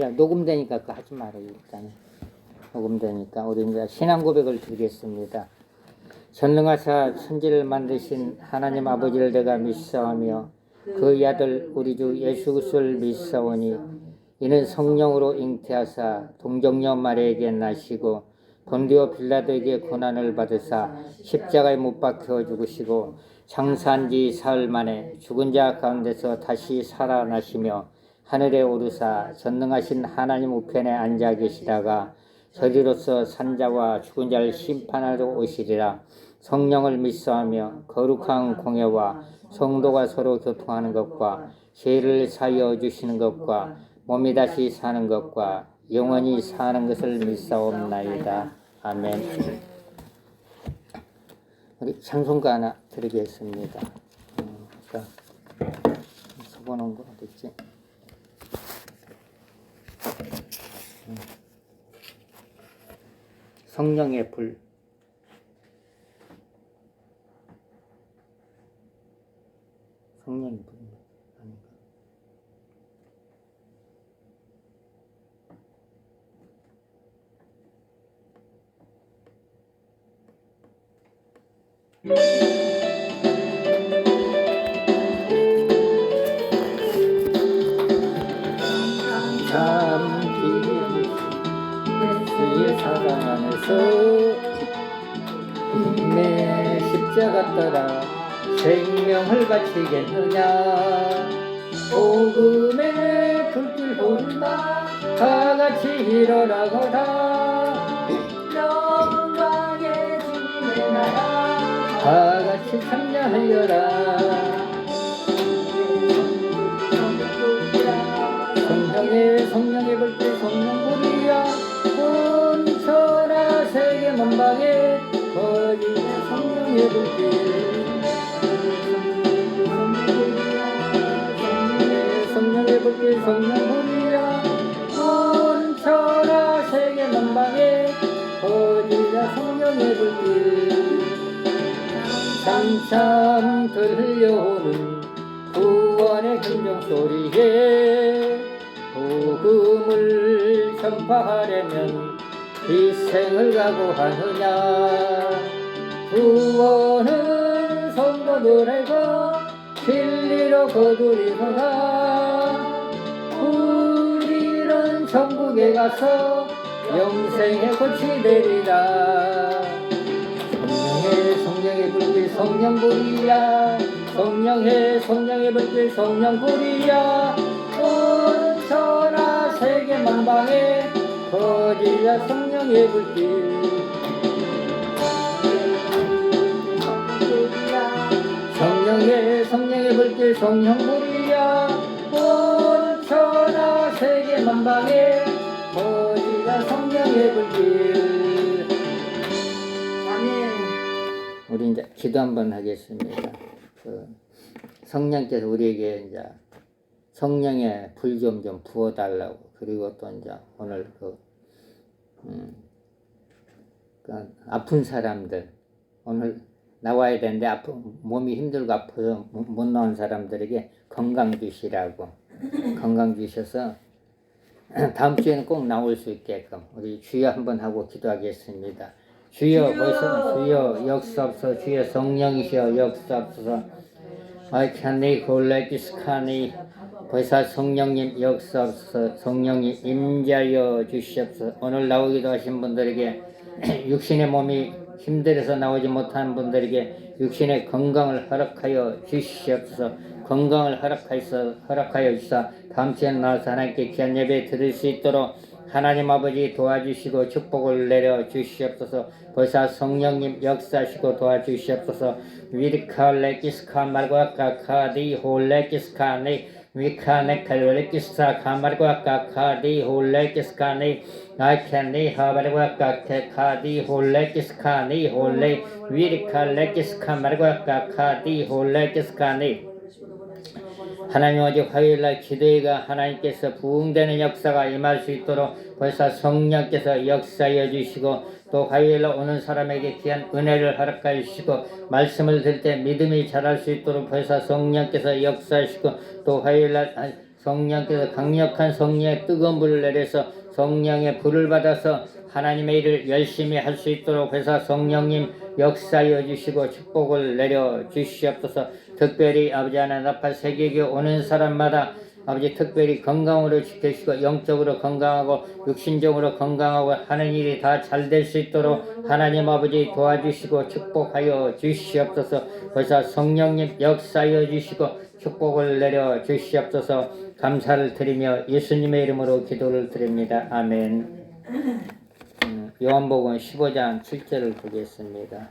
야, 녹음되니까 그거 하지 말아요. 일단 녹음되니까 우리 이제 신앙 고백을 드리겠습니다. 전능하사 천지를 만드신 하나님 아버지를 내가 믿사오며 그의 아들 우리 주 예수 그리스도를 믿사오니 이는 성령으로 잉태하사 동정녀 마리아에게 나시고 본디오 빌라도에게 고난을 받으사 십자가에 못 박혀 죽으시고 장사한 지 사흘 만에 죽은 자 가운데서 다시 살아나시며 하늘에 오르사 전능하신 하나님 우편에 앉아 계시다가 저리로서 산자와 죽은 자를 심판하러 오시리라. 성령을 믿사하며 거룩한 공예와 성도가 서로 교통하는 것과 죄를 사하여 주시는 것과 몸이 다시 사는 것과 영원히 사는 것을 믿사옵나이다. 아멘. 우리 찬송가 하나 드리겠습니다. 써보는 거 어딨지? 성령의 불. 성령의 불. 참 예수의 사랑 안에서 내 십자가 따라 생명을 바치겠느냐. 복음의 불길 오른다 다같이 일어나거라. 영광의 주님의 나라 다같이 참여하여라. 성령의 불길 성령불이야 온 천하 세계 만방에 거리는 성령의 불길. 성령의 불길 성령불이야 온 천하 세계 만방에 거리는 성령의 불길. 참참 들려오는 구원의 금정소리에 복음을 전파하려면 희생을 각오하느냐. 구원은 성도들에게 진리로 거두리로다. 우리는 천국에 가서 영생의 꽃이 되리라. 성령의 불길 성령불이야 성령의 불길 성령불이야 온 천하 세계 만방에 거리라. 성령의 불길 성령의 불길 성령불이야 온 천하 세계 만방에 거리라. 성령의 불길. 아멘. 우리 이제 기도 한번 하겠습니다. 성령께서 우리에게 이제 성령의 불 좀 부어달라고. 그리고 또 이제 오늘 아픈 사람들 오늘 나와야 되는데 몸이 힘들고 아파서 못 나온 사람들에게 건강 주시라고. 건강 주셔서 다음 주에는 꼭 나올 수 있게끔 우리 주여 한번 하고 기도하겠습니다. 주여 벌써 주여 역사옵소서. 주여 성령이시여 역사옵소서. 아이칸니 골레기스카니 벌써 성령님 역사옵소서. 성령이 임재하여 주시옵소서. 오늘 나오기도 하신 분들에게 육신의 몸이 힘들어서 나오지 못하는 분들에게 육신의 건강을 허락하여 주시옵소서. 건강을 허락하여 주사 다음 주에는 나와서 하나님께 귀한 예배 드릴 수 있도록 하나님 아버지 도와주시고 축복을 내려 주시옵소서. 벌써 성령님 역사하시고 도와주시옵소서. 위르칼레키스카 말과카카디 홀레키스카네 위카네칼레키스카 카말과카카디 홀레키스카네 아켄니 하바르과카카디 홀레키스카네 홀레 위르칼레키스카 말과카카디 홀레키스카네. 하나님 오직 화요일날 기도회가 하나님께서 부흥되는 역사가 임할 수 있도록 벌써 성령께서 역사해 주시고 또 화요일날 오는 사람에게 귀한 은혜를 허락하여 주시고 말씀을 들을 때 믿음이 자랄 수 있도록 벌써 성령께서 역사하시고 또 화요일날 성령께서 강력한 성령의 뜨거운 불을 내려서 성령의 불을 받아서 하나님의 일을 열심히 할 수 있도록 해서 성령님 역사여 주시고 축복을 내려 주시옵소서. 특별히 아버지 하나님 나파 세계교 오는 사람마다 아버지 특별히 건강으로 지켜주시고 영적으로 건강하고 육신적으로 건강하고 하는 일이 다 잘 될 수 있도록 하나님 아버지 도와주시고 축복하여 주시옵소서. 그래서 성령님 역사여 주시고 축복을 내려 주시옵소서. 감사를 드리며 예수님의 이름으로 기도를 드립니다. 아멘. 요한복음 15장 7절을 보겠습니다.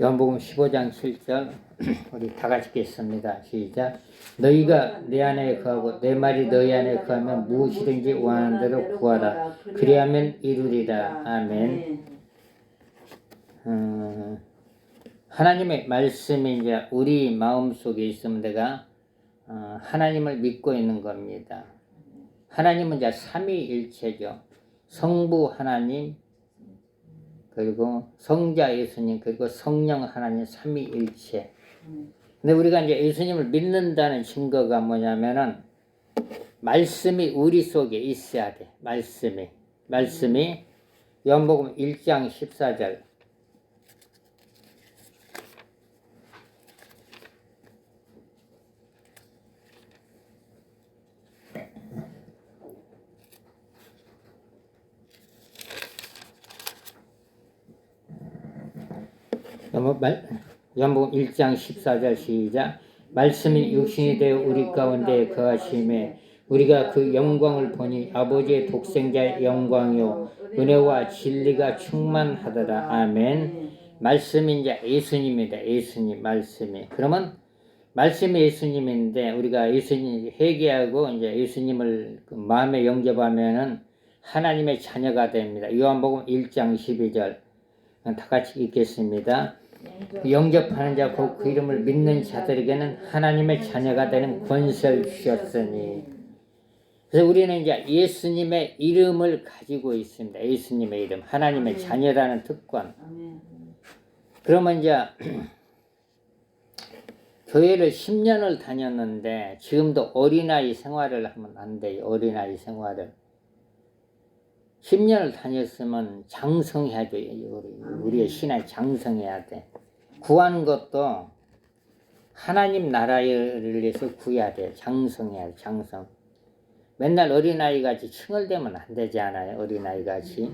요한복음 15장 7절 우리 다 같이 읽겠습니다. 시작. 너희가 내 안에 거하고 내 말이 너희 안에 거하면 무엇이든지 원하는 대로 구하라. 그리하면 이루리라. 아멘. 하나님의 말씀이 이제 우리 마음속에 있으면 내가 하나님을 믿고 있는 겁니다. 하나님은 이제 삼위일체죠. 성부 하나님, 그리고 성자 예수님, 그리고 성령 하나님 삼위일체. 근데 우리가 이제 예수님을 믿는다는 증거가 뭐냐면은 말씀이 우리 속에 있어야 돼. 말씀이 요한복음 1장 14절. 요한복음 1장 14절 시작. 말씀이 육신이 되어 우리 가운데 거하심에 우리가 그 영광을 보니 아버지의 독생자의 영광이요 은혜와 진리가 충만하더라. 아멘. 말씀이 이제 예수님입니다. 예수님 말씀이. 그러면 말씀이 예수님인데 우리가 예수님 회개하고 이제 예수님을 그 마음에 영접하면은 하나님의 자녀가 됩니다. 요한복음 1장 12절. 다 같이 읽겠습니다. 영접하는 자 곧 그 이름을 믿는 자들에게는 하나님의 자녀가 되는 권세를 주셨으니. 그래서 우리는 이제 예수님의 이름을 가지고 있습니다. 예수님의 이름, 하나님의 자녀라는 특권. 그러면 이제 교회를 10년을 다녔는데 지금도 어린아이 생활을 하면 안 돼요. 어린아이 생활을. 10년을 다녔으면 장성해야 돼요. 우리의 신앙이 장성해야 돼. 구하는 것도 하나님 나라를 위해서 구해야 돼. 장성해야 돼. 장성. 맨날 어린아이같이 칭얼대면 안 되지 않아요? 어린아이같이.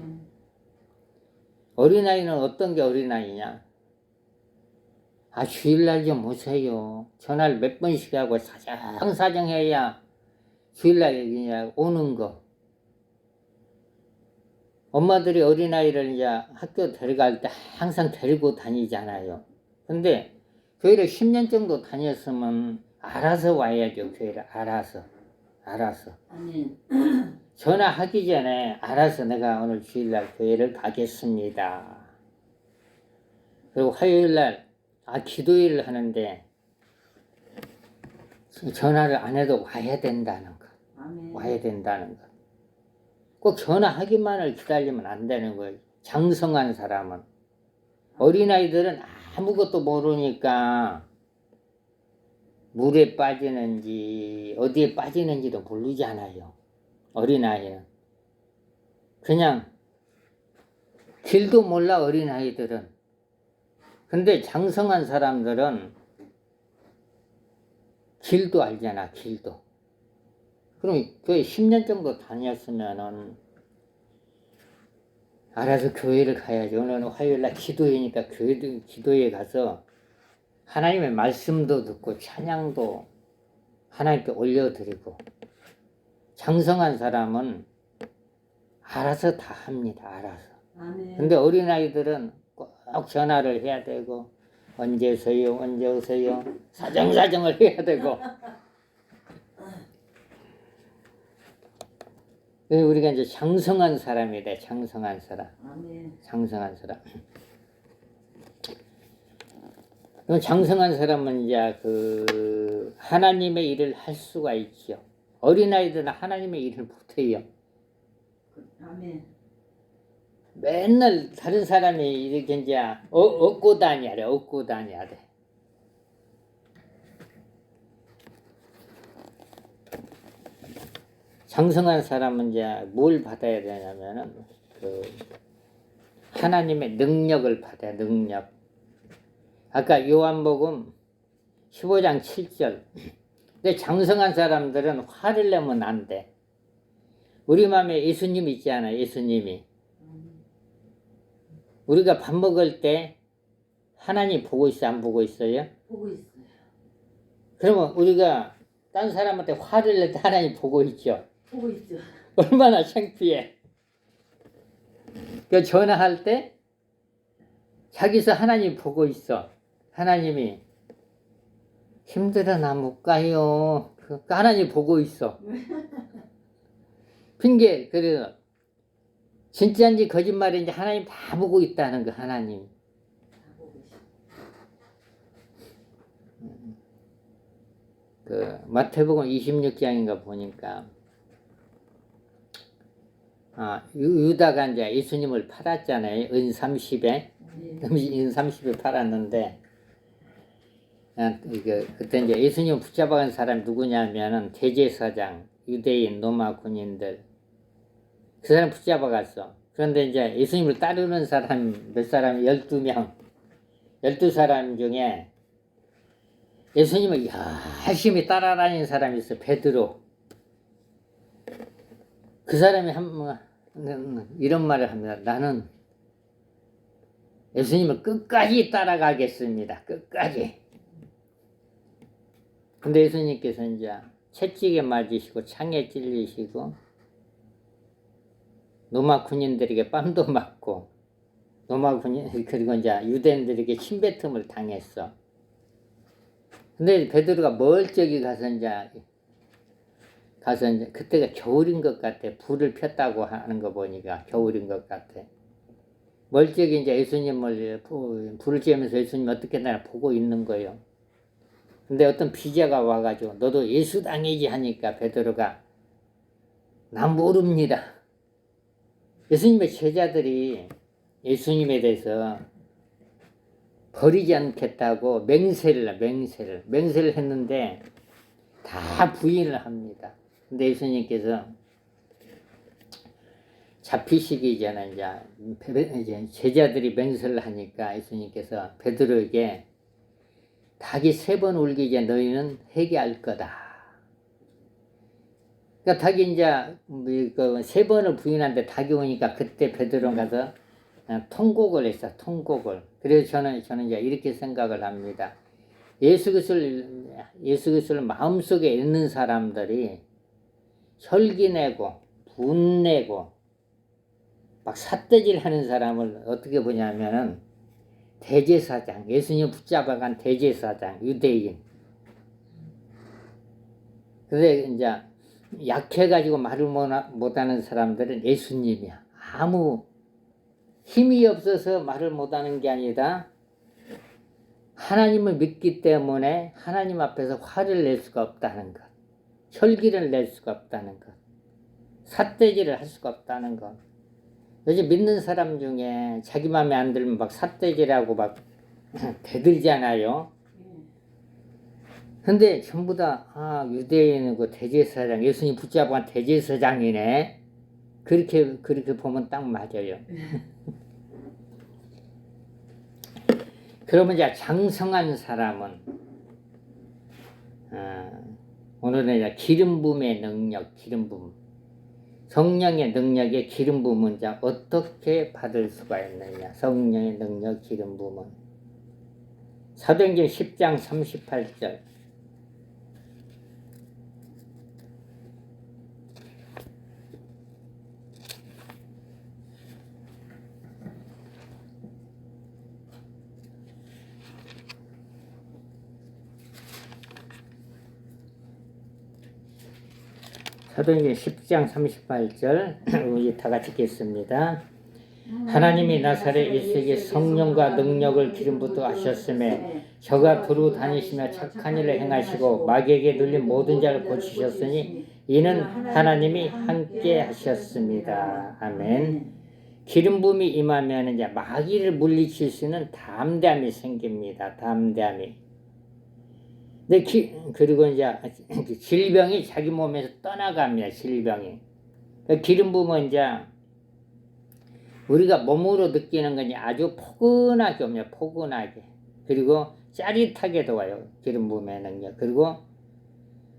어린아이는 어떤 게 어린아이냐? 주일날 좀 오세요. 전화를 몇 번씩 하고 사정사정해야 주일날 그냥 오는 거. 엄마들이 어린아이를 이제 학교 데려갈 때 항상 데리고 다니잖아요. 근데 교회를 10년 정도 다녔으면 알아서 와야죠. 교회를 알아서. 전화하기 전에 알아서 내가 오늘 주일날 교회를 가겠습니다. 그리고 화요일날 기도일을 하는데 전화를 안 해도 와야 된다는 거. 와야 된다는 거. 꼭 전화하기만을 기다리면 안 되는 거예요. 장성한 사람은. 어린아이들은 아무것도 모르니까 물에 빠지는지 어디에 빠지는지도 모르잖아요. 어린아이는. 그냥 길도 몰라 어린아이들은. 근데 장성한 사람들은 길도 알잖아. 길도. 그럼 교회 10년 정도 다녔으면은 알아서 교회를 가야지. 오늘은 화요일날 기도회니까 기도회에 가서 하나님의 말씀도 듣고 찬양도 하나님께 올려드리고. 장성한 사람은 알아서 다 합니다. 알아서. 근데 어린아이들은 꼭 전화를 해야 되고 언제 오세요 사정사정을 해야 되고. 우리가 이제 장성한 사람이다. 장성한 사람. 장성한 사람. 그럼 장성한 사람은 이제 그 하나님의 일을 할 수가 있죠. 어린아이들은 하나님의 일을 못해요. 아멘. 맨날 다른 사람이 이렇게 이제 얻고 다녀야 돼. 얻고 다녀야 돼. 장성한 사람은 이제 뭘 받아야 되냐면은 그 하나님의 능력을 받아야 능력. 아까 요한복음 15장 7절. 근데 장성한 사람들은 화를 내면 안 돼. 우리 마음에 예수님 있잖아요. 예수님이. 우리가 밥 먹을 때 하나님 보고 있어, 안 보고 있어요? 보고 있어요. 그러면 우리가 딴 사람한테 화를 낼 때 하나님 보고 있죠. 보고 있죠. 얼마나 창피해. 그 전화할 때 자기서 하나님 보고 있어. 하나님이 힘들어 나 못 가요. 하나님 보고 있어. 핑계. 그래서 진짜인지 거짓말인지 하나님 다 보고 있다는 거. 하나님. 그 마태복음 26장인가 보니까 유다가 이제 예수님을 팔았잖아요. 은 30에. 은 30에 팔았는데 그때 이제 예수님을 붙잡아간 사람이 누구냐면은 대제사장, 유대인, 로마 군인들 그 사람 붙잡아갔어. 그런데 이제 예수님을 따르는 사람 몇 사람이 12명, 12사람 중에 예수님을 열심히 따라다니는 사람이 있어. 베드로. 그 사람이 이런 말을 합니다. 나는 예수님을 끝까지 따라가겠습니다. 끝까지. 근데 예수님께서 이제 채찍에 맞으시고 창에 찔리시고 로마 군인들에게 뺨도 맞고 로마 군인 그리고 이제 유대인들에게 침뱉음을 당했어. 근데 베드로가 멀찍이 가서 이제 그때가 겨울인 것 같아. 불을 폈다고 하는 거 보니까 겨울인 것 같아. 멀찍이 이제 예수님을 불을 쬐면서 예수님 어떻게 나를 보고 있는 거예요. 근데 어떤 비자가 와가지고 너도 예수 당이지 하니까 베드로가 난 모릅니다. 예수님의 제자들이 예수님에 대해서 버리지 않겠다고 맹세를 했는데 다 부인을 합니다. 근데 예수님께서 잡히시기 전에 이제 제자들이 맹세를 하니까 예수님께서 베드로에게 닭이 3번 울기 전에 너희는 회개할 거다. 그러니까 닭이 이제 3번을 부인하는데 닭이 오니까 그때 베드로가 가서 통곡을 했어. 통곡을. 그래서 저는 이제 이렇게 생각을 합니다. 예수 그리스도를 마음속에 있는 사람들이 혈기내고 분내고 막 삿대질하는 사람을 어떻게 보냐면은 대제사장, 예수님 붙잡아간 대제사장, 유대인. 근데 이제 약해가지고 말을 못하는 사람들은 예수님이야. 아무 힘이 없어서 말을 못하는 게 아니라 하나님을 믿기 때문에 하나님 앞에서 화를 낼 수가 없다는 것. 혈기를 낼 수가 없다는 것. 삿대질을 할 수가 없다는 것. 요즘 믿는 사람 중에 자기 마음에 안 들면 막 삿대질하고 막 대들잖아요. 근데 전부 다 유대인이고 대제사장, 예수님 붙잡아간 대제사장이네. 그렇게 보면 딱 맞아요. 그러면 이제 장성한 사람은 오늘은 이제 기름 부음의 능력, 기름 부음, 성령의 능력의 기름 부음은 이제 어떻게 받을 수가 있느냐? 성령의 능력, 기름 부음은 사도행전 10장 38절. 사도행전 10장 38절 우리 다 같이 읽겠습니다. 하나님이 나사렛 예수에게 성령과 능력을 기름부터 하셨음에 저가 두루 다니시며 착한 일을 행하시고 마귀에게 눌린 모든 자를 고치셨으니 이는 하나님이 함께 하셨습니다. 아멘. 기름 부음이 임하면 이제 마귀를 물리칠 수 있는 담대함이 생깁니다. 담대함이. 그리고 이제 질병이 자기 몸에서 떠나갑니다. 질병이. 기름 부음은 이제 우리가 몸으로 느끼는 건 아주 포근하게 옵니다. 포근하게. 그리고 짜릿하게도 와요. 기름 부음의 능력. 그리고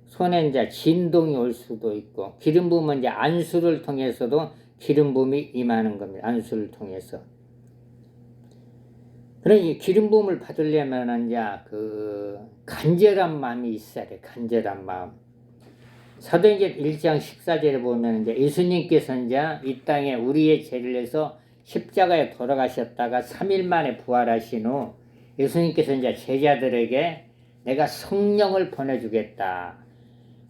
손에 이제 진동이 올 수도 있고, 기름 부음은 이제 안수를 통해서도 기름 부음이 임하는 겁니다. 안수를 통해서. 그러니 기름 부음을 받으려면 이제 간절한 마음이 있어야 돼. 간절한 마음. 사도행전 1장 14절에 보면 이제 예수님께서 이제 이 땅에 우리의 죄를 내서 십자가에 돌아가셨다가 3일 만에 부활하신 후 예수님께서 이제 제자들에게 내가 성령을 보내주겠다.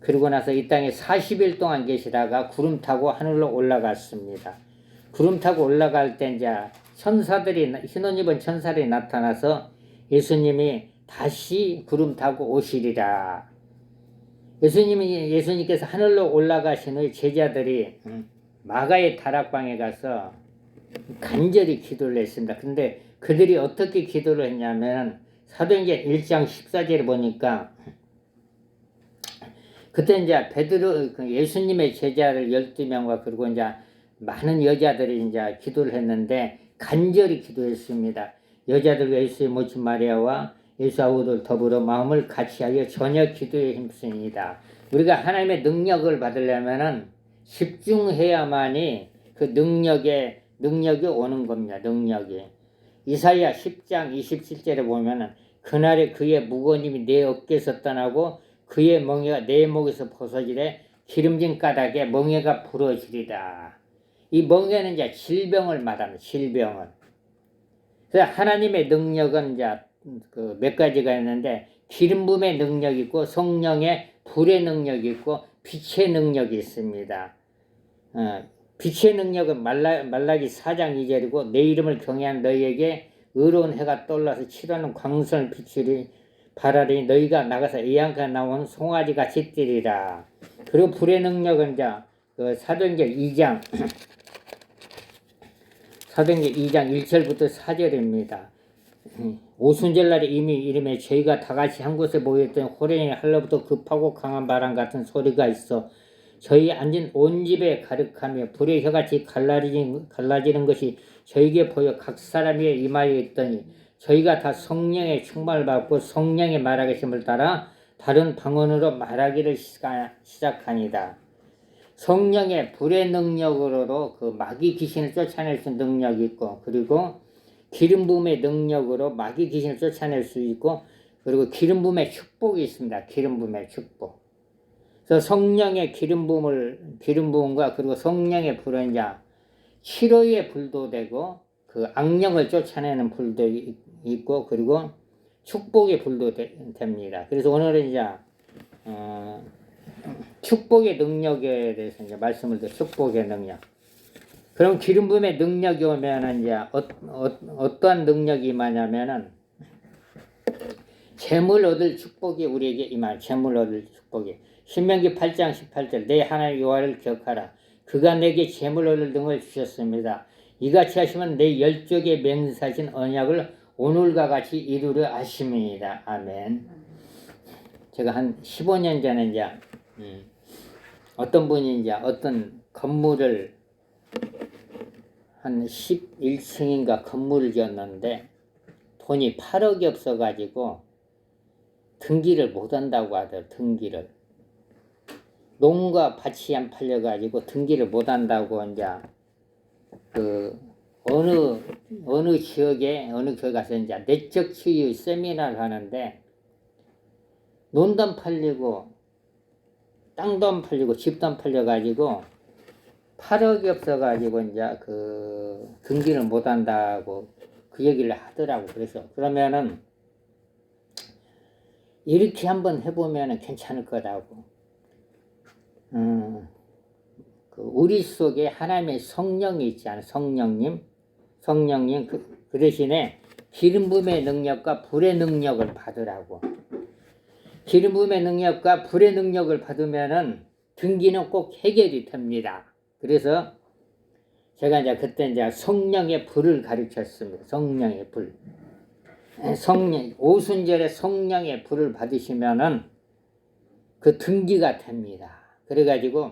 그러고 나서 이 땅에 40일 동안 계시다가 구름 타고 하늘로 올라갔습니다. 구름 타고 올라갈 때 이제 흰옷 입은 천사들이 나타나서 예수님이 다시 구름 타고 오시리라. 예수님께서 하늘로 올라가신 후에 제자들이 마가의 다락방에 가서 간절히 기도를 했습니다. 근데 그들이 어떻게 기도를 했냐면 사도행전 1장 14절에 보니까 그때 이제 베드로 예수님의 제자를 12명과 그리고 이제 많은 여자들이 이제 기도를 했는데 간절히 기도했습니다. 여자들과 예수의 모친 마리아와 예수 아우들 더불어 마음을 같이하여 저녁 기도에 힘쓰니이다. 우리가 하나님의 능력을 받으려면은 집중해야만이 그 능력이 오는 겁니다. 능력이. 이사야 10장 27절에 보면은 그날에 그의 무거운 힘이 내 어깨에서 떠나고 그의 멍에가 내 목에서 벗어지래 기름진 까닭에 멍에가 부러지리라. 이 멍에는 이제 질병을 말합니다. 질병을. 그래서 하나님의 능력은 이제 몇 가지가 있는데 기름 부음의 능력이 있고 성령의 불의 능력이 있고 빛의 능력이 있습니다. 빛의 능력은 말라기 4장 2절이고 내 이름을 경외한 너희에게 의로운 해가 떠올라서 치러는 광선을 비추리 바라리 너희가 나가서 애양가 나온 송아지 같이 뛰리라. 그리고 불의 능력은 이제 사도행전 2장 1절부터 4절입니다. 오순절날에 이미 이름에 저희가 다같이 한 곳에 모였던 호련히 할로부터 급하고 강한 바람 같은 소리가 있어 저희 앉은 온 집에 가득하며 불의 혀같이 갈라지는 것이 저희에게 보여 각 사람 위에 임하여 있더니 저희가 다 성령의 충만을 받고 성령의 말하심을 따라 다른 방언으로 말하기를 시작하니다. 성령의 불의 능력으로도 그 마귀 귀신을 쫓아낼 수 있는 능력이 있고 그리고 기름 부음의 능력으로 마귀 귀신을 쫓아낼 수 있고 그리고 기름 부음의 축복이 있습니다. 기름 부음의 축복. 그래서 성령의 기름 부음과 그리고 성령의 불은 이제 치료의 불도 되고 그 악령을 쫓아내는 불도 있고 그리고 축복의 불도 됩니다. 그래서 오늘은 이제 축복의 능력에 대해서 이제 말씀을 드려. 축복의 능력. 그럼 기름 부음의 능력이 오면은 이제 어떠한 능력이 임하냐면은 재물 얻을 축복이 우리에게 임할 재물 얻을 축복이. 신명기 8장 18절 내 하나님 여호와를 기억하라. 그가 내게 재물 얻을 등을 주셨습니다. 이같이 하시면 내 열족에 맹세하신 언약을 오늘과 같이 이루려 하심이니이다. 아멘. 제가 한 15년 전에 이제 어떤 분이 이제 어떤 건물을 한 11층인가 건물을 지었는데 돈이 8억이 없어가지고 등기를 못한다고 하더라고요. 등기를. 농가 밭이 안 팔려가지고 등기를 못한다고 이제 어느 지역에 어느 교회 가서 이제 내적 치유 세미나를 하는데 논도 안 팔리고 땅도 안 팔리고 집도 안 팔려가지고 8억이 없어가지고 이제 등기를 못한다고 그 얘기를 하더라고. 그래서 그러면은 이렇게 한번 해보면은 괜찮을 거라고. 우리 속에 하나님의 성령이 있지 않아요? 성령님. 성령님 그 대신에 기름 부음의 능력과 불의 능력을 받으라고. 기름 부음의 능력과 불의 능력을 받으면은 등기는 꼭 해결이 됩니다. 그래서 제가 이제 그때 이제 성령의 불을 가르쳤습니다. 성령의 불. 오순절에 성령의 불을 받으시면은 그 등기가 됩니다. 그래가지고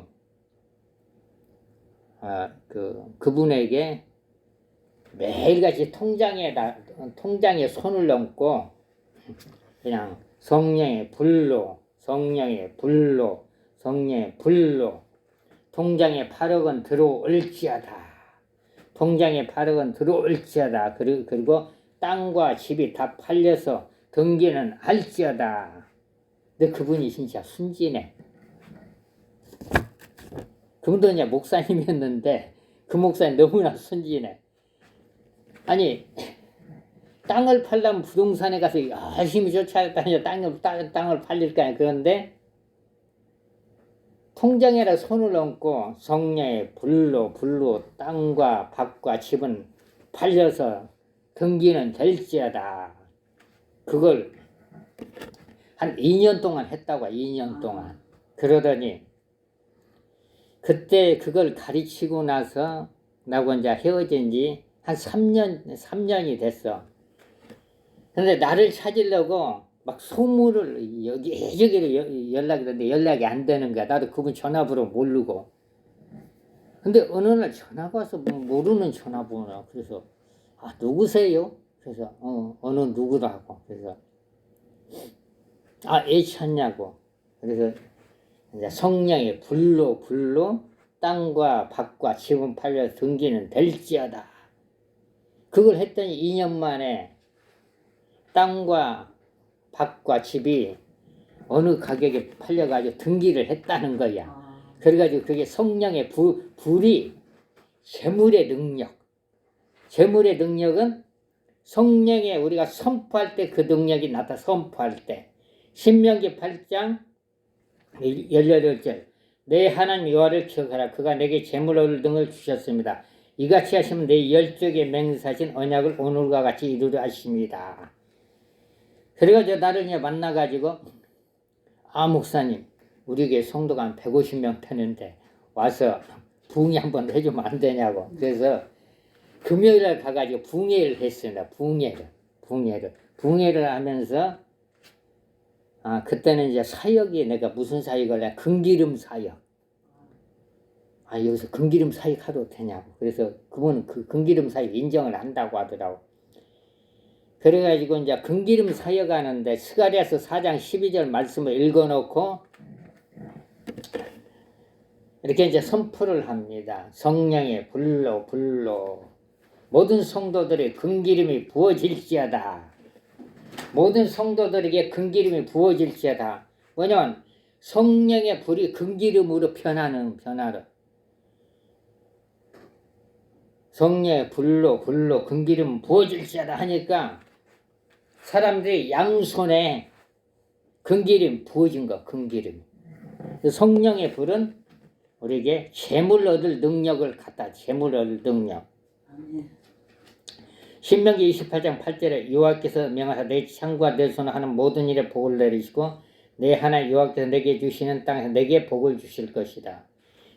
그분에게 매일같이 통장에 손을 얹고 그냥 성령의 불로 통장에 8억원 들어올지어다. 통장에 8억원 들어올지어다. 그리고 땅과 집이 다 팔려서 등기는 할지어다. 근데 그분이 진짜 순진해. 그분도 이제 목사님이었는데 그 목사님 너무나 순진해. 아니 땅을 팔려면 부동산에 가서 열심히 쫓아다녀 땅을 팔릴 거야. 그런데 통장에다 손을 얹고 성령의 불로 땅과 밭과 집은 팔려서 등기는 될지어다. 그걸 한 2년 동안 했다고. 2년 동안. 그러더니 그때 그걸 가르치고 나서 나하고 이제 헤어진 지 한 3년이 됐어. 근데 나를 찾으려고 막 소문을 여기저기로 연락이 되는데 연락이 안 되는 거야. 나도 그분 전화번호 모르고. 근데 어느 날 전화가 와서 모르는 전화번호야. 그래서 누구세요? 그래서 어느 누구라고. 그래서 애 찾냐고. 그래서 이제 성령의 불로 땅과 밭과 집은 팔려 등기는 될지어다. 그걸 했더니 2년 만에 땅과 밭과 집이 어느 가격에 팔려가지고 등기를 했다는 거야. 그래가지고 그게 성령의 불이 재물의 능력은 성령의 우리가 선포할 때 그 능력이 나타나. 선포할 때 신명기 8장 18절 내 하나님 여호와를 기억하라. 그가 내게 재물 얻을 등을 주셨습니다. 이같이 하시면 내 열조에게 맹세하신 언약을 오늘과 같이 이루려 하십니다. 그래가지고 나를 이제 만나가지고 목사님 우리 교회 성도가 한 150명 되는데 와서 부흥회 한번 해주면 안 되냐고. 그래서 금요일에 가가지고 부흥회를 했습니다. 부흥회를 하면서 그때는 이제 사역이 내가 무슨 사역을 해? 금기름 사역. 여기서 금기름 사역 하도 되냐고. 그래서 그분은 그 금기름 사역 인정을 한다고 하더라고. 그래가지고 이제 금기름 사역하는데 스가랴서 4장 12절 말씀을 읽어놓고 이렇게 이제 선포를 합니다. 성령의 불로 모든 성도들의 금기름이 부어질지어다. 모든 성도들에게 금기름이 부어질지어다. 뭐냐면 성령의 불이 금기름으로 변화로 성령의 불로 금기름 부어질지어다 하니까 사람들이 양손에 금기름 부어진 거. 금기름. 성령의 불은 우리에게 재물 얻을 능력을 갖다. 재물 얻을 능력. 신명기 28장 8절에 여호와께서 명하사 내 창과 내 손을 하는 모든 일에 복을 내리시고 내 하나님 여호와께서 내게 주시는 땅에서 내게 복을 주실 것이다.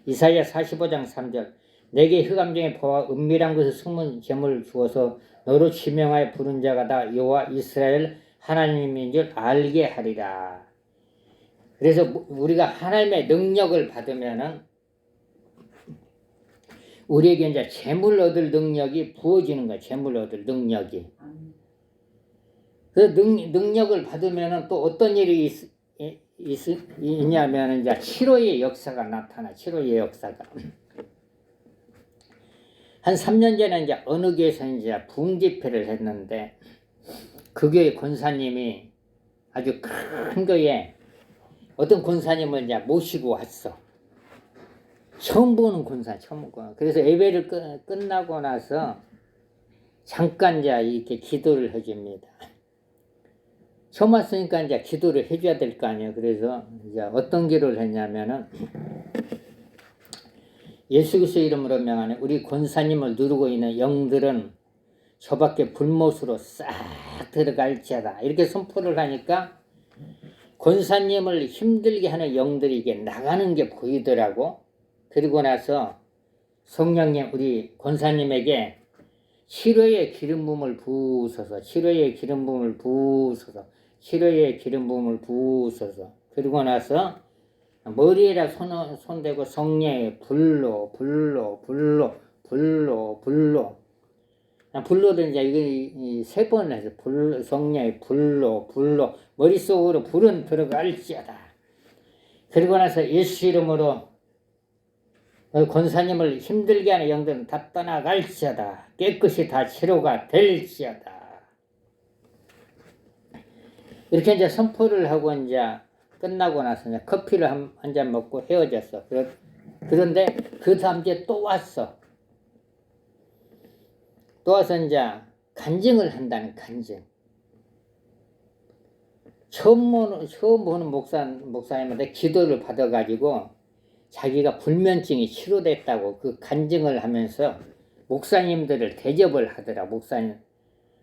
이사야 45장 3절 내게 흑암 중에 보아 은밀한 곳에 숨은 재물을 주어서 너로 지명하여 부른 자가 다 여호와 이스라엘 하나님인 줄 알게 하리라. 그래서 우리가 하나님의 능력을 받으면은 우리에게 이제 재물 얻을 능력이 부어지는 거야. 재물 얻을 능력이. 그 능력을 받으면은 또 어떤 일이 있냐면은 이제 치료의 역사가 나타나. 치료의 역사가. 한 3년 전에 이제 어느 교회에서 이제 부흥 집회를 했는데 그 교회 권사님이 아주 큰 교회에 어떤 권사님을 이제 모시고 왔어. 처음 보는 권사, 그래서 예배를 끝나고 나서 잠깐 이제 이렇게 기도를 해줍니다. 처음 왔으니까 이제 기도를 해줘야 될 거 아니에요. 그래서 이제 어떤 기도를 했냐면은 예수 그리스도 이름으로 명하는 우리 권사님을 누르고 있는 영들은 저 밖에 불못으로 싹 들어갈지어다. 이렇게 선포를 하니까 권사님을 힘들게 하는 영들이 이게 나가는 게 보이더라고. 그리고 나서 성령님 우리 권사님에게 치료의 기름 부음을 부으소서, 치료의 기름 부음을 부으소서, 치료의 기름 부음을 부으소서. 그리고 나서 머리에다 손대고 성령의 불로 불로도 이제 이거 세 번 해서 성령의 불로 머릿속으로 불은 들어갈지어다. 그리고 나서 예수 이름으로 권사님을 힘들게 하는 영들은 다 떠나갈지어다. 깨끗이 다 치료가 될지어다. 이렇게 이제 선포를 하고 이제 끝나고 나서 이제 커피를 한 잔 먹고 헤어졌어. 그런데 그 다음 주에 또 왔어. 또 와서 이제 간증을 한다는 간증. 처음 보는 목사님한테 기도를 받아가지고 자기가 불면증이 치료됐다고 그 간증을 하면서 목사님들을 대접을 하더라. 목사님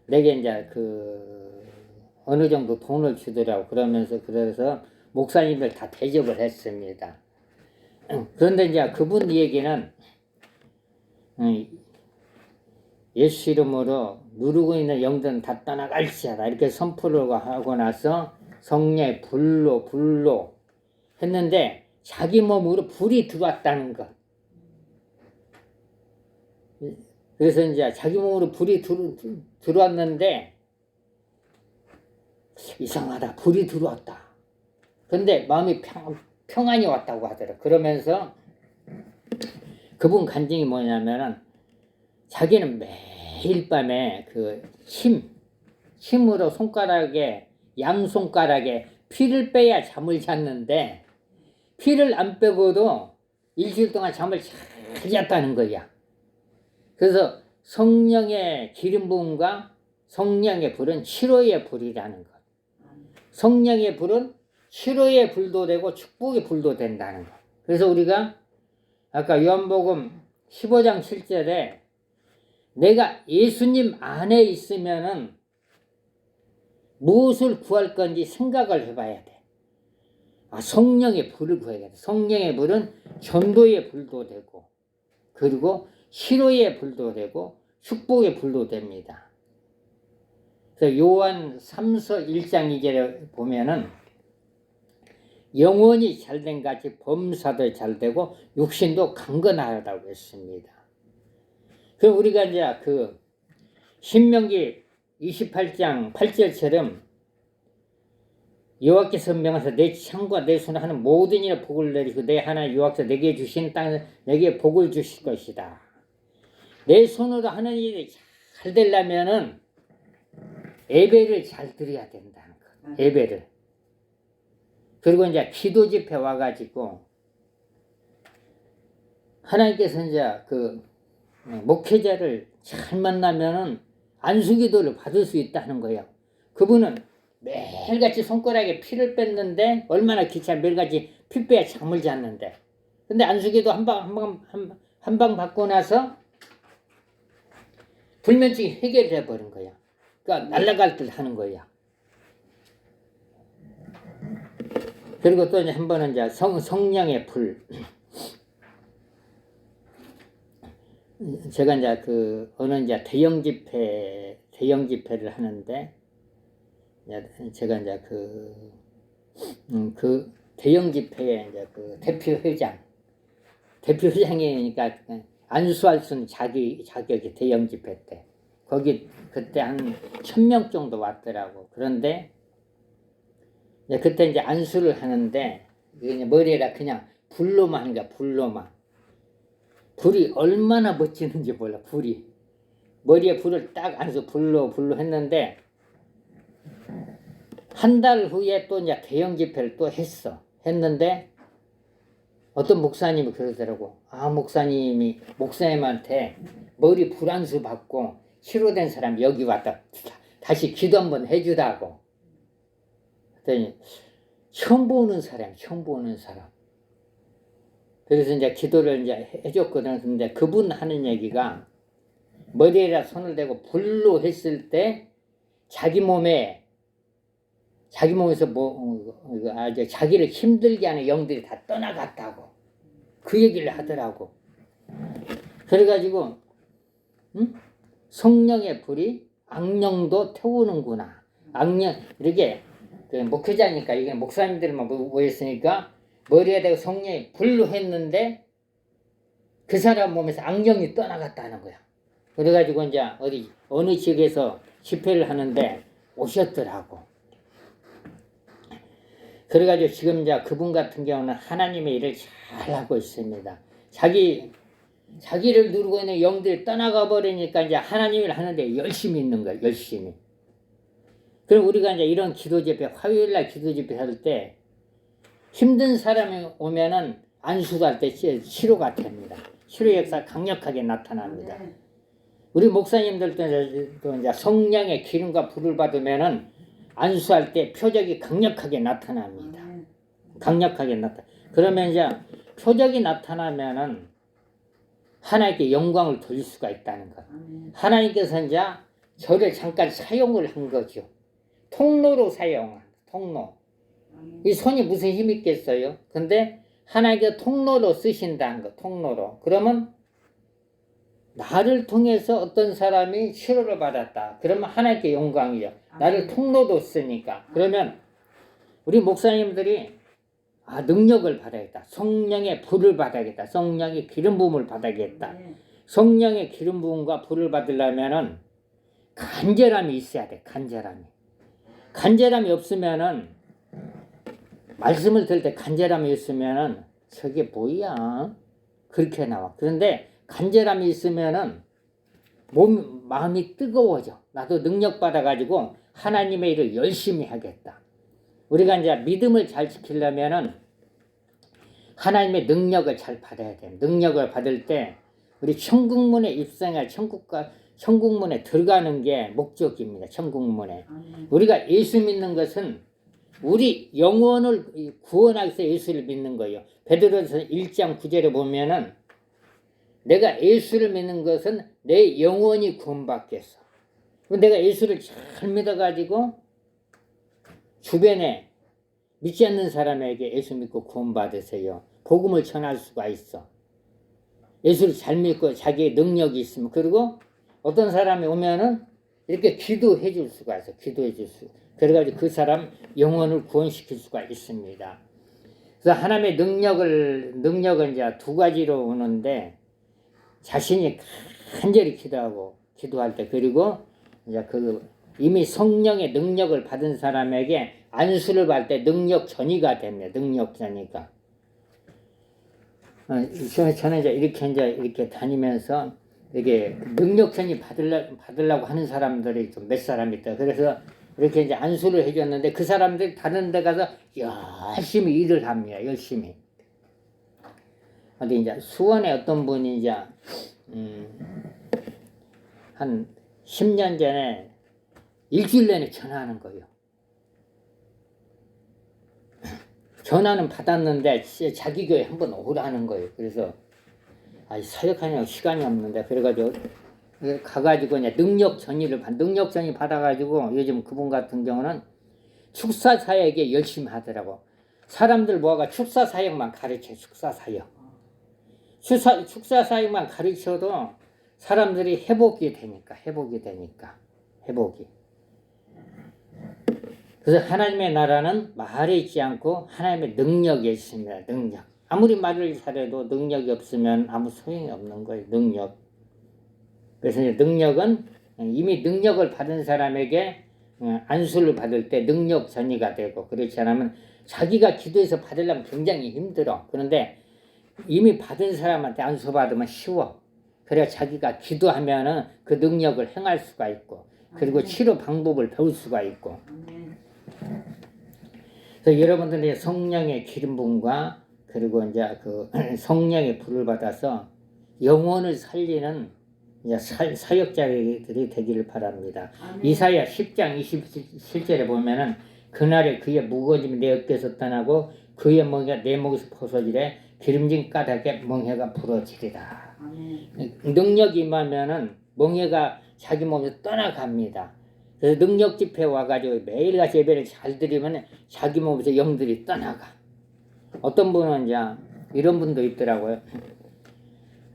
내게 이제 그 어느 정도 돈을 주더라고. 그래서 목사님들 다 대접을 했습니다. 그런데 이제 그분 얘기는 예수 이름으로 누르고 있는 영들은 다 떠나갈지어다. 이렇게 선포를 하고 나서 성령의 불로 했는데 자기 몸으로 불이 들어왔다는 것. 그래서 이제 자기 몸으로 불이 들어왔는데 이상하다. 불이 들어왔다. 근데 마음이 평안이 왔다고 하더라. 그러면서 그분 간증이 뭐냐면은 자기는 매일 밤에 그 힘으로 양손가락에 피를 빼야 잠을 잤는데 피를 안 빼고도 일주일 동안 잠을 잘 잤다는 거야. 그래서 성령의 기름 부음과 성령의 불은 치료의 불이라는 것. 성령의 불은 치료의 불도 되고 축복의 불도 된다는 것. 그래서 우리가 아까 요한복음 15장 7절에 내가 예수님 안에 있으면은 무엇을 구할 건지 생각을 해봐야 돼. 성령의 불을 구해야 돼. 성령의 불은 전도의 불도 되고, 그리고 치료의 불도 되고, 축복의 불도 됩니다. 그래서 요한 3서 1장 2절에 보면은 영혼이 잘된 같이 범사도 잘되고 육신도 강건하다고 했습니다. 그럼 우리가 이제 그 신명기 28장 8절처럼 여호와께서 명하사 내 창과 내 손에 하는 모든 일에 복을 내리고 내 하나님 여호와께서 내게 주신 땅에 내게 복을 주실 것이다. 내 손으로 하는 일이 잘 되려면은 예배를 잘 드려야 된다는 것. 예배를. 그리고 이제 기도 집회 와가지고 하나님께서 이제 그 목회자를 잘 만나면은 안수기도를 받을 수 있다는 거예요. 그분은 매일같이 손가락에 피를 뺐는데 얼마나 귀찮아. 매일같이 피 빼야 잠을 잤는데. 근데 안수기도 한 방 받고 나서 불면증이 해결돼 버린 거야. 그러니까 날아갈 듯 하는 거야. 그리고 또 이제 한 번은 이제 성령의 불. 제가 이제 그 어느 이제 대형 집회를 하는데 제가 이제 그 대형 집회에 이제 그 대표회장이니까 안수할 수 있는 자격이 대형 집회 때 거기 그때 한 1000명 정도 왔더라고. 그런데 그때 이제 안수를 하는데 머리에다 그냥 불로만 하는 거야. 불이 얼마나 멋지는지 몰라. 머리에 불을 딱 안수 불로 했는데 한 달 후에 또 이제 대형 집회를 또 했는데 어떤 목사님이 그러더라고. 목사님한테 머리 불안수 받고 치료된 사람 여기 왔다 다시 기도 한번 해주라고. 그랬더니 처음 보는 사람. 그래서 이제 기도를 이제 해줬거든. 근데 그분 하는 얘기가 머리에다 손을 대고 불로 했을 때 자기 몸에서 아주 자기를 힘들게 하는 영들이 다 떠나갔다고 그 얘기를 하더라고. 그래가지고 성령의 불이 악령도 태우는구나. 악령 이렇게 목회자니까 이게 목사님들만 모였으니까 머리에 대고 성령이 불로 했는데 그 사람 몸에서 악령이 떠나갔다는 거야. 그래가지고 이제 어느 지역에서 집회를 하는데 오셨더라고. 그래가지고 지금 이제 그분 같은 경우는 하나님의 일을 잘 하고 있습니다. 자기를 누르고 있는 영들이 떠나가 버리니까 이제 하나님 일 하는데 열심히 있는 거야, 열심히. 그럼 우리가 이제 이런 기도 집회, 화요일날 기도 집회 할 때 힘든 사람이 오면은 안수할 때 치료가 됩니다. 치료 역사 강력하게 나타납니다. 우리 목사님들도 이제 성령의 기름과 불을 받으면은 안수할 때 표적이 강력하게 나타납니다. 강력하게 그러면 이제 표적이 나타나면은 하나님께 영광을 돌릴 수가 있다는 것. 하나님께서 이제 저를 잠깐 사용을 한 거죠. 통로로 통로. 이 손이 무슨 힘이 있겠어요? 근데 하나님께서 통로로 쓰신다는 거, 통로로. 그러면 나를 통해서 어떤 사람이 치료를 받았다. 그러면 하나님께 영광이요. 나를 통로로 쓰니까. 그러면 우리 목사님들이 능력을 받아야겠다. 성령의 불을 받아야겠다. 성령의 기름 부음을 받아야겠다. 성령의 기름 부음과 불을 받으려면은 간절함이 있어야 돼. 간절함이 없으면은 말씀을 들을 때 간절함이 있으면은 저게 뭐야? 그렇게 나와. 그런데 간절함이 있으면은 마음이 뜨거워져. 나도 능력 받아가지고 하나님의 일을 열심히 하겠다. 우리가 이제 믿음을 잘 지키려면은 하나님의 능력을 잘 받아야 돼. 능력을 받을 때 우리 천국문에 입성할 천국문에 들어가는 게 목적입니다. 천국문에. 우리가 예수 믿는 것은 우리 영혼을 구원하기 위해서 예수를 믿는 거예요. 베드로전서 1장 9절에 보면은 내가 예수를 믿는 것은 내 영혼이 구원받겠어. 내가 예수를 잘 믿어가지고 주변에 믿지 않는 사람에게 예수 믿고 구원받으세요. 복음을 전할 수가 있어. 예수를 잘 믿고 자기의 능력이 있으면. 그리고 어떤 사람이 오면은 이렇게 기도해 줄 수가 있어. 그래가지고 그 사람 영혼을 구원시킬 수가 있습니다. 그래서 하나님의 능력은 이제 두 가지로 오는데 자신이 간절히 기도할 때, 그리고 이제 이미 성령의 능력을 받은 사람에게 안수를 받을 때 능력 전이가 됩니다. 능력 전이가. 저는 이제 이렇게 다니면서 이게 능력 전이 받으려고 하는 사람들이 좀 몇 사람 있다. 그래서 이렇게 이제 안수를 해줬는데 그 사람들이 다른 데 가서 열심히 일을 합니다. 열심히. 근데 이제 수원에 어떤 분이 이제 한 10년 전에 일주일 내내 전화하는 거예요. 전화는 받았는데 자기 교회 한번 오라는 거예요. 그래서 사역하느라고 시간이 없는데 그래가지고 가가지고 그냥 능력 전이 받아가지고 요즘 그분 같은 경우는 축사 사역에 열심히 하더라고. 사람들 모아가 축사 사역만 가르쳐. 축사 사역만 가르쳐도 사람들이 회복이 되니까. 그래서 하나님의 나라는 말에 있지 않고 하나님의 능력에 있습니다. 능력. 아무리 말을 잘해도 능력이 없으면 아무 소용이 없는 거예요. 능력. 그래서 능력은 이미 능력을 받은 사람에게 안수를 받을 때 능력 전이가 되고, 그렇지 않으면 자기가 기도해서 받으려면 굉장히 힘들어. 그런데 이미 받은 사람한테 안수 받으면 쉬워. 그래야 자기가 기도하면은 그 능력을 행할 수가 있고, 그리고 치료 방법을 배울 수가 있고. 그래서 여러분들이 성령의 기름 부음과 그리고 이제 성령의 불을 받아서 영혼을 살리는 이제 사역자들이 되기를 바랍니다. 이사야 10장 27절에 보면은 그날에 그의 무거짐이 내 어깨에서 떠나고 그의 멍에가 내 목에서 벗어지래 기름진 까닭에 멍에가 부러지리라. 능력이 임하면은 멍해가 자기 몸에서 떠나갑니다. 그래서 능력 집회 와가지고 매일같이 예배를 잘 드리면 자기 몸에서 영들이 떠나가. 어떤 분은 이제 이런 분도 있더라고요.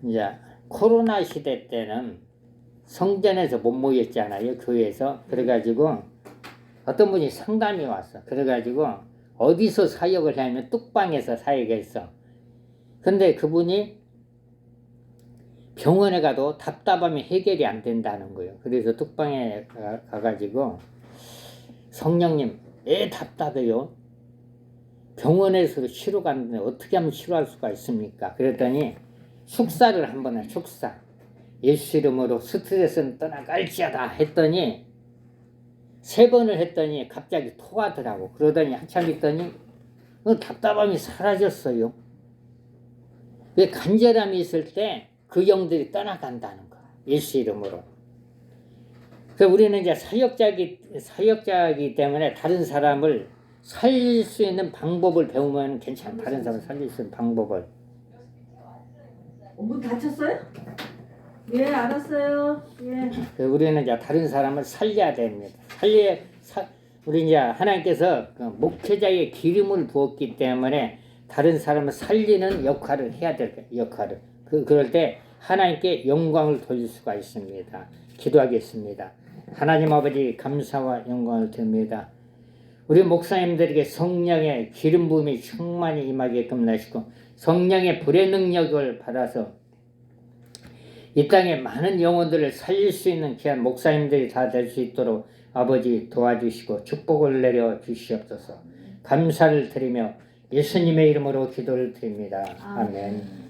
이제 코로나 시대 때는 성전에서 못 모였잖아요. 교회에서. 그래가지고 어떤 분이 상담이 왔어. 그래가지고 어디서 사역을 하면 뚝방에서 사역했어. 근데 그분이 병원에 가도 답답함이 해결이 안 된다는 거예요. 그래서 뚝방에 가가지고 성령님 왜 답답해요? 병원에서도 치료가 안 되는데 어떻게 하면 치료할 수가 있습니까? 그랬더니 축사를 한번 해. 축사. 예수 이름으로 스트레스는 떠나갈지어다 했더니 3번을 했더니 갑자기 토하더라고. 그러더니 한참 있더니 답답함이 사라졌어요. 왜 간절함이 있을 때 그 영들이 떠나간다는 거야. 예수 이름으로. 그래서 우리는 이제 사역자이기 때문에 다른 사람을 살릴 수 있는 방법을 배우면 괜찮아. 다른 사람을 살릴 수 있는 방법을. 문 닫혔어요? 예, 알았어요. 예. 그래서 우리는 이제 다른 사람을 살려야 됩니다. 우리 이제 하나님께서 그 목회자의 기름을 부었기 때문에 다른 사람을 살리는 역할을 해야 될 거예요. 역할을. 그럴 때 하나님께 영광을 돌릴 수가 있습니다. 기도하겠습니다. 하나님 아버지 감사와 영광을 드립니다. 우리 목사님들에게 성령의 기름 부음이 충만히 임하게끔 하시고 성령의 불의 능력을 받아서 이 땅에 많은 영혼들을 살릴 수 있는 귀한 목사님들이 다 될 수 있도록 아버지 도와주시고 축복을 내려 주시옵소서. 감사를 드리며 예수님의 이름으로 기도를 드립니다. 아멘.